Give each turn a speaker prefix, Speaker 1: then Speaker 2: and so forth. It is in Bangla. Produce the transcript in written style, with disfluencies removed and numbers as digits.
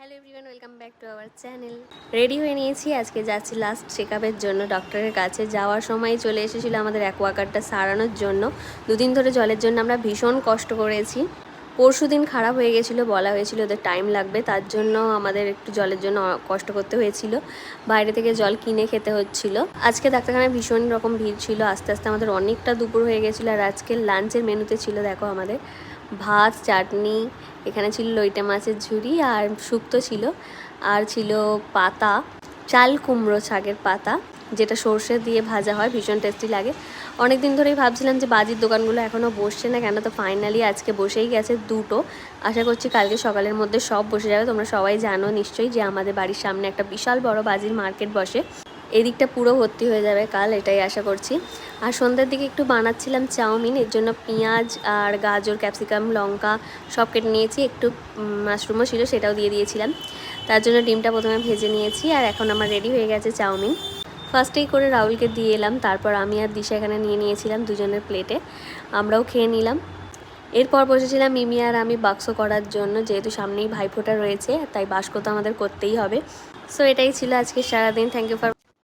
Speaker 1: Hello everyone, welcome back to our channel. Ready হয়ে নিয়েছি, আজকে যাচ্ছি লাস্ট চেকআপের জন্য ডক্টরের কাছে। যাওয়ার সময় চলে এসেছিলো আমাদের অ্যাকোয়াগার্ডটা সারানোর জন্য। দুদিন ধরে জলের জন্য আমরা ভীষণ কষ্ট করেছি। পরশু দিন খারাপ হয়ে গেছিলো, বলা হয়েছিল ওদের টাইম লাগবে, তার জন্য আমাদের একটু জলের জন্য কষ্ট করতে হয়েছিল। বাইরে থেকে জল কিনে খেতে হচ্ছিল। আজকে ডাক্তারখানায় ভীষণ রকম ভিড় ছিল, আস্তে আস্তে আমাদের অনেকটা দুপুর হয়ে গেছিলো। আর আজকে লাঞ্চের মেনুতে ছিল দেখো আমাদের ভাত, চাটনি, এখানে ছিল লইটে মাছের ঝুড়ি আর শুক্তো ছিল, আর ছিল পাতা, চাল কুমড়ো শাকের পাতা, যেটা সর্ষে দিয়ে ভাজা হয়, ভীষণ টেস্টি লাগে। অনেক দিন ধরেই ভাবছিলাম যে বাজির দোকানগুলো এখনও বসছে না কেন, তো ফাইনালি আজকে বসেই গেছে দুটো। আশা করছি কালকে সকালের মধ্যে সব বসে যাবে। তোমরা সবাই জানো নিশ্চয়ই যে আমাদের বাড়ির সামনে একটা বিশাল বড় বাজির মার্কেট বসে, এদিকটা পুরো ভর্তি হয়ে যাবে কাল, এটাই আশা করছি। আর সন্ধ্যার দিকে একটু বানাচ্ছিলাম চাউমিন, এর জন্য পেঁয়াজ আর গাজর, ক্যাপসিকাম, লঙ্কা সব কেটে নিয়েছি, একটু মাশরুমও ছিল সেটাও দিয়ে দিয়েছিলাম। তার জন্য ডিমটা প্রথমে ভেজে নিয়েছি, আর এখন আমার রেডি হয়ে গেছে চাউমিন। ফার্স্টেই করে রাহুলকে দিয়ে এলাম, তারপর আমি আর দিশা এখানে নিয়ে নিয়েছিলাম দুজনের প্লেটে, আমরাও খেয়ে নিলাম। এরপর বসেছিলাম মিমি আর আমি বাক্স করার জন্য, যেহেতু সামনেই ভাইফোঁটা রয়েছে তাই বাস্ক তো আমাদের করতেই হবে। সো এটাই ছিল আজকে সারাদিন। Thank you for